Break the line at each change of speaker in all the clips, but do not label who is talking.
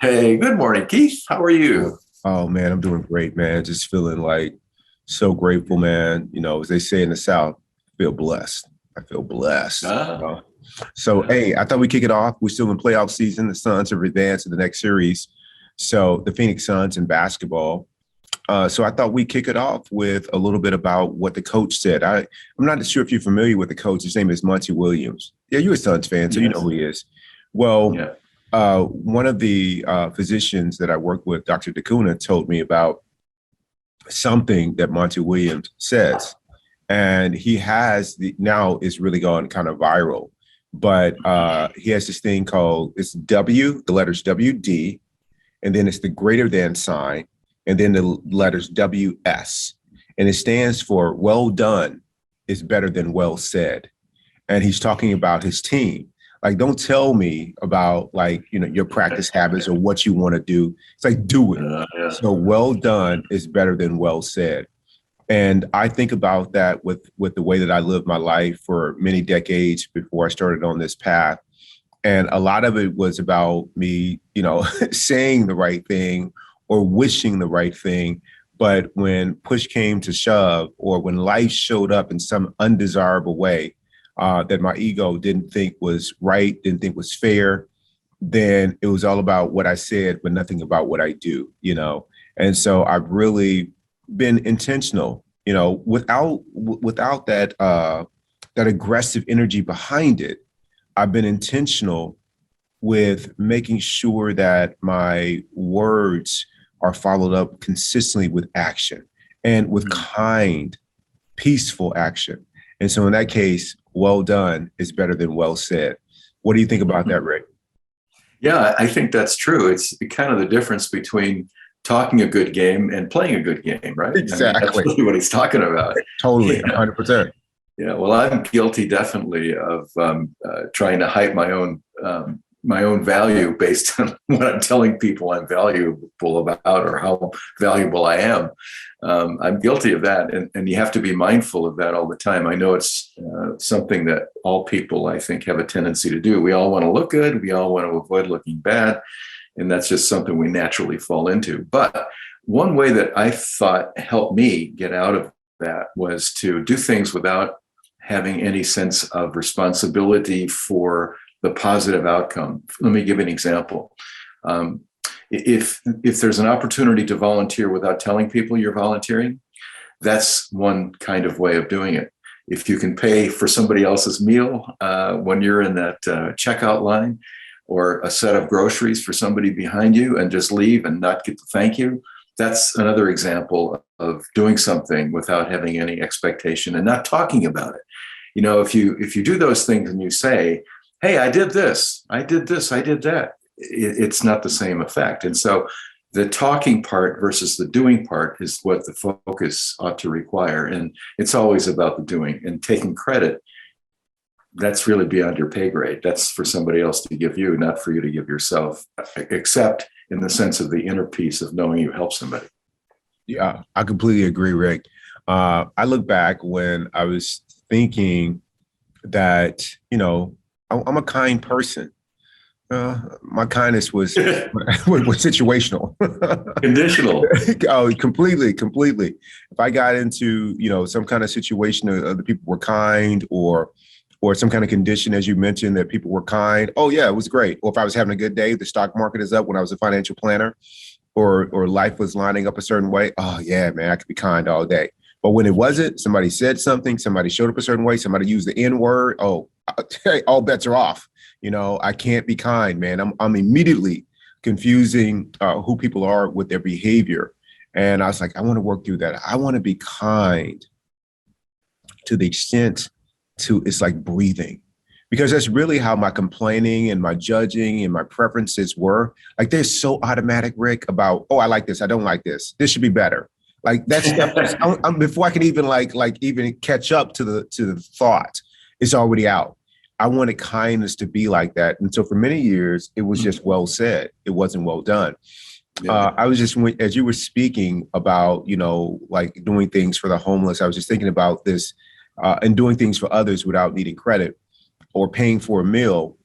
Hey, good morning, Keith. How are you?
Oh man, I'm doing great, man. Just feeling like so grateful, man. As they say in the South, I feel blessed. I feel blessed.
Ah,
So,
ah,
hey, I thought we kick it off. We're still in playoff season. The Suns have advanced to the next series. So, the Phoenix Suns in basketball. So, I thought we kick it off with a little bit about what the coach said. I'm not sure if you're familiar with the coach. His name is Monte Williams. Yeah, you're a Suns fan, so you know
yes.
who he is. Well,
Yeah.
one of the physicians that I work with, Dr. DeCuna, told me about something that Monte Williams says. And he has now is really gone kind of viral, but he has this thing called it's W, the letters WD, and then it's the greater than sign, and then the letters WS. And it stands for well done is better than well said. And he's talking about his team. Like, don't tell me about your practice habits or what you want to do. It's like, do it.
Yeah.
So well done is better than well said. And I think about that with the way that I lived my life for many decades before I started on this path. And a lot of it was about me, saying the right thing or wishing the right thing. But when push came to shove, or when life showed up in some undesirable way that my ego didn't think was right, didn't think was fair, then it was all about what I said, but nothing about what I do. And so I've really been intentional, without that aggressive energy behind it. I've been intentional with making sure that my words are followed up consistently with action and with
Mm.
kind, peaceful action. And so in that case, well done is better than well said. What do you think about that, Rick?
Yeah, I think that's true. It's kind of the difference between talking a good game and playing a good game, right? I mean, that's
Exactly.
really what he's talking about.
Totally.
Yeah.
100%.
Yeah. Well, I'm guilty definitely of trying to hype my own value based on what I'm telling people I'm valuable about or how valuable I am. I'm guilty of that, and you have to be mindful of that all the time. I know it's something that all people, I think, have a tendency to do. We all want to look good. We all want to avoid looking bad, and that's just something we naturally fall into. But one way that I thought helped me get out of that was to do things without having any sense of responsibility for the positive outcome. Let me give an example. If there's an opportunity to volunteer without telling people you're volunteering, that's one kind of way of doing it. If you can pay for somebody else's meal when you're in that checkout line, or a set of groceries for somebody behind you and just leave and not get to thank you, that's another example of doing something without having any expectation and not talking about it. If you do those things and you say, hey, I did this, I did this, I did that, it's not the same effect. And so the talking part versus the doing part is what the focus ought to require. And it's always about the doing and taking credit. That's really beyond your pay grade. That's for somebody else to give you, not for you to give yourself, except in the sense of the inner peace of knowing you help somebody.
Yeah, I completely agree, Rick. I look back when I was thinking that, I'm a kind person. My kindness was situational.
Conditional.
Oh, completely, completely. If I got into, some kind of situation of other people were kind, or some kind of condition, as you mentioned, that people were kind. Oh yeah, it was great. Or if I was having a good day, the stock market is up when I was a financial planner, or life was lining up a certain way. Oh yeah, man, I could be kind all day. But when it wasn't, somebody said something, somebody showed up a certain way, somebody used the N word. Oh, all bets are off. I can't be kind, man. I'm immediately confusing who people are with their behavior. And I was like, I want to work through that. I want to be kind to the extent to it's like breathing, because that's really how my complaining and my judging and my preferences were. Like they're so automatic, Rick, about, oh, I like this, I don't like this, this should be better. Like that stuff before I can even even catch up to the thought, it's already out. I wanted kindness to be like that. And so for many years, it was just well said. It wasn't well done.
Yeah.
I was just, as you were speaking about, like doing things for the homeless, I was just thinking about this and doing things for others without needing credit or paying for a meal.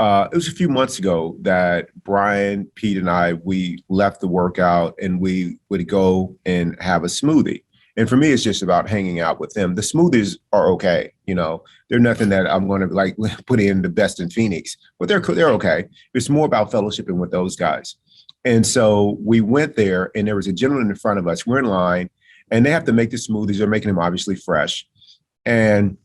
It was a few months ago that Brian, Pete, and we left the workout and we would go and have a smoothie. And for me, it's just about hanging out with them. The smoothies are okay, they're nothing that I'm going to like put in the best in Phoenix, but they're okay. It's more about fellowshipping with those guys. And so we went there, and there was a gentleman in front of us. We're in line, and they have to make the smoothies. They're making them obviously fresh, and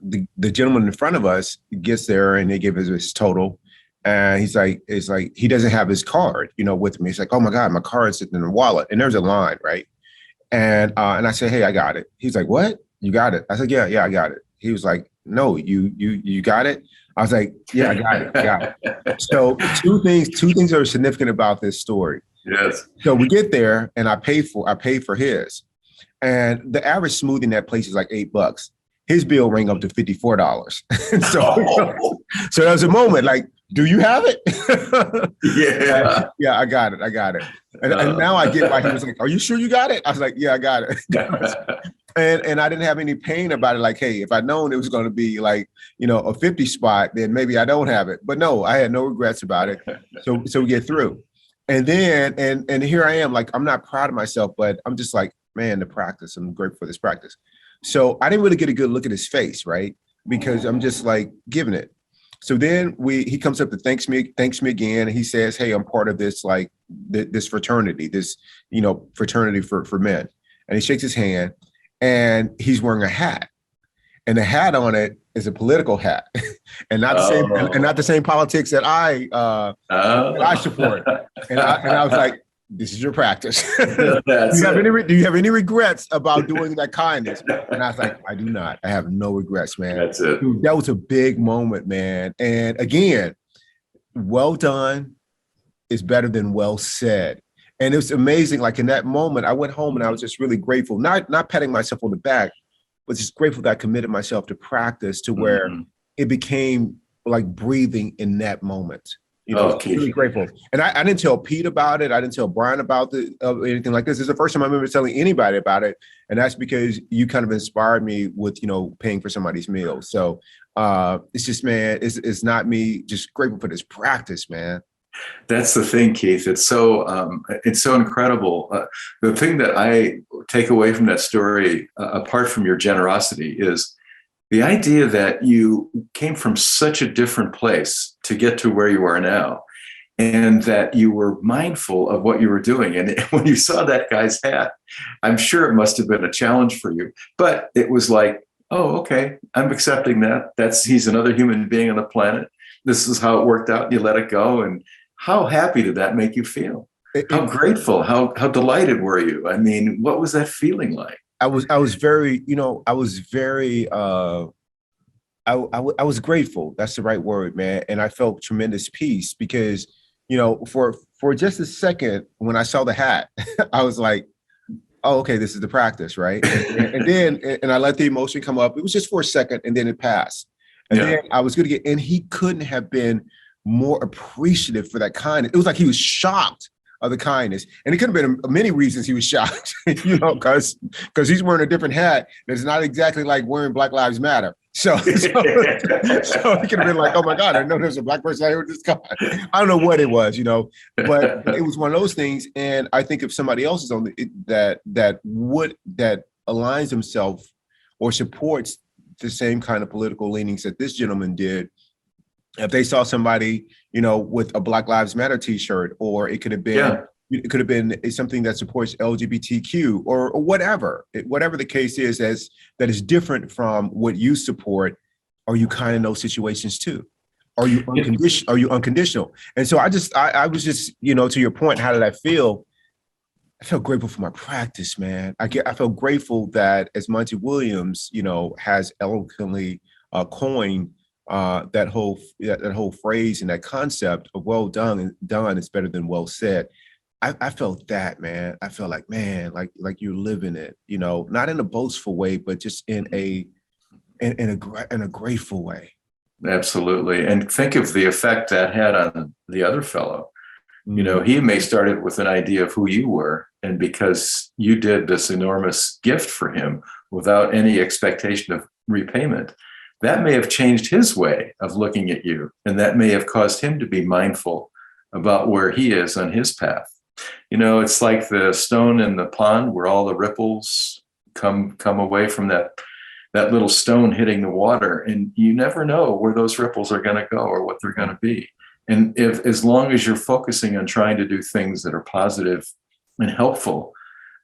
the gentleman in front of us gets there and they give us his total. And it's like, he doesn't have his card, with me. He's like, oh my God, my card's sitting in the wallet. And there's a line, right? And I said, hey, I got it. He's like, what? You got it? I said, yeah, I got it. He was like, no, you got it? I was like, yeah, I got it. I got it. So two things are significant about this story.
Yes.
So we get there and I paid for his. And the average smoothie in that place is like $8. His bill rang up to $54. So there was a moment like, do you have it?
Yeah.
Yeah, I got it. And now I get why he was like, are you sure you got it? I was like, yeah, I got it. And I didn't have any pain about it. Like, hey, if I'd known it was going to be like, a 50 spot, then maybe I don't have it. But no, I had no regrets about it. So we get through. And then, and here I am, like, I'm not proud of myself, but I'm just like, man, the practice, I'm grateful for this practice. So I didn't really get a good look at his face, right? Because I'm just like giving it. So then he comes up to thanks me again. And he says, hey, I'm part of this, like this fraternity, fraternity for men. And he shakes his hand and he's wearing a hat. And the hat on it is a political hat and not the same politics that I support. And I was like, this is your practice. Do you have any regrets about doing that kindness? And I was like, I do not. I have no regrets, man.
That's it.
Dude, that was a big moment, man. And again, well done is better than well said. And it was amazing. Like in that moment, I went home and I was just really grateful, not patting myself on the back, but just grateful that I committed myself to practice to where it became like breathing in that moment. Really grateful. And I didn't tell Pete about it. I didn't tell Brian about anything like this. It's the first time I remember telling anybody about it. And that's because you kind of inspired me with, paying for somebody's meal. So it's just, man, it's not me, just grateful for this practice, man.
That's the thing, Keith. It's so incredible. The thing that I take away from that story, apart from your generosity, is the idea that you came from such a different place to get to where you are now, and that you were mindful of what you were doing. And when you saw that guy's hat, I'm sure it must have been a challenge for you, but it was like, oh, okay, I'm accepting that. He's another human being on the planet. This is how it worked out. You let it go. And how happy did that make you feel? How grateful, how delighted were you? I mean, what was that feeling like?
I was very grateful. That's the right word, man. And I felt tremendous peace because, for just a second, when I saw the hat, I was like, oh, okay, this is the practice, right? And then I let the emotion come up. It was just for a second and then it passed. And then I was going to and he couldn't have been more appreciative for that kindness. It was like he was shocked of the kindness. And it could have been many reasons he was shocked, because he's wearing a different hat that's not exactly like wearing Black Lives Matter. So he could have been like, oh my God, I know there's a Black person out here with this guy. I don't know what it was, but it was one of those things. And I think if somebody else is on that aligns himself or supports the same kind of political leanings that this gentleman did, if they saw somebody, with a Black Lives Matter T-shirt, or it could have been something that supports LGBTQ or whatever the case is, that is different from what you support. Are you kind in those situations too? Are you unconditional? And so I was just, to your point, how did I feel? I felt grateful for my practice, man. I felt grateful that, as Monte Williams, has eloquently coined that whole phrase and that concept of well done is better than well said. I felt that, man. I felt like, man, like you're living it, not in a boastful way, but just in a grateful way.
Absolutely. And think of the effect that had on the other fellow. He may started with an idea of who you were, and because you did this enormous gift for him without any expectation of repayment, that may have changed his way of looking at you. And that may have caused him to be mindful about where he is on his path. It's like the stone in the pond where all the ripples come away from that little stone hitting the water. And you never know where those ripples are going to go or what they're going to be. And as long as you're focusing on trying to do things that are positive and helpful,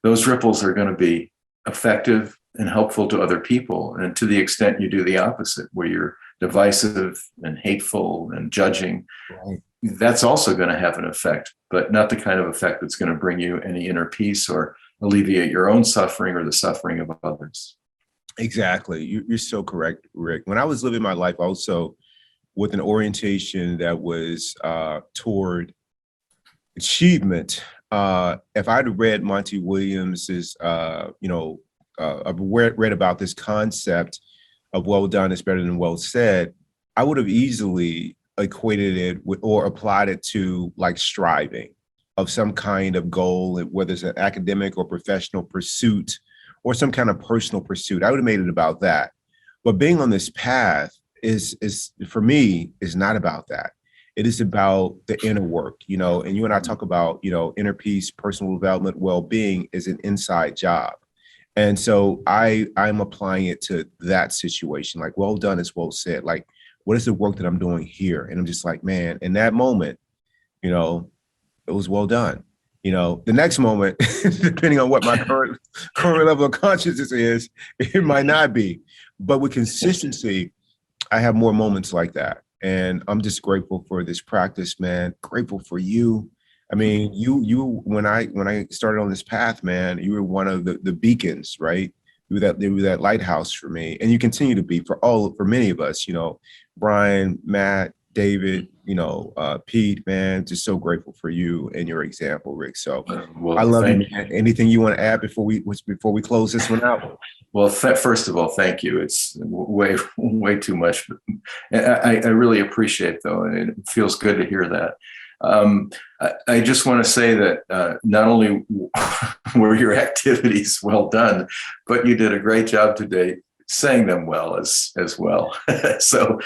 those ripples are going to be effective and helpful to other people. And to the extent you do the opposite, where you're divisive and hateful and judging, right, that's also going to have an effect, but not the kind of effect that's going to bring you any inner peace or alleviate your own suffering or the suffering of others.
Exactly. You're so correct, Rick. When I was living my life also with an orientation that was toward achievement, if I'd read Monte Williams's, I've read about this concept of well done is better than well said, I would have easily equated it with or applied it to like striving of some kind of goal, whether it's an academic or professional pursuit or some kind of personal pursuit. I would have made it about that. But being on this path is for me, is not about that. It is about the inner work, and you and I talk about, inner peace, personal development, well-being is an inside job. And so I'm applying it to that situation. Like, well done is well said. Like, what is the work that I'm doing here? And I'm just like, man, in that moment, it was well done. The next moment, depending on what my current level of consciousness is, it might not be. But with consistency, I have more moments like that. And I'm just grateful for this practice, man. Grateful for you. I mean, you when I started on this path, man, you were one of the beacons, right? You were that lighthouse for me. And you continue to be for many of us, Brian, Matt, David, Pete, man, just so grateful for you and your example, Rick. So I love you. Anything you want to add before we close this one out?
Well, first of all, thank you. It's way too much. I really appreciate, though, and it feels good to hear that. I just want to say that not only were your activities well done, but you did a great job today saying them well as well. So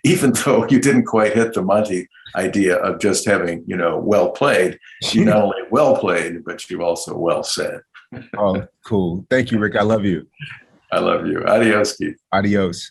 even though you didn't quite hit the Monte idea of just having, well played, you not only well played, but you also well said.
Oh, cool. Thank you, Rick. I love you.
I love you. Adios, Keith.
Adios.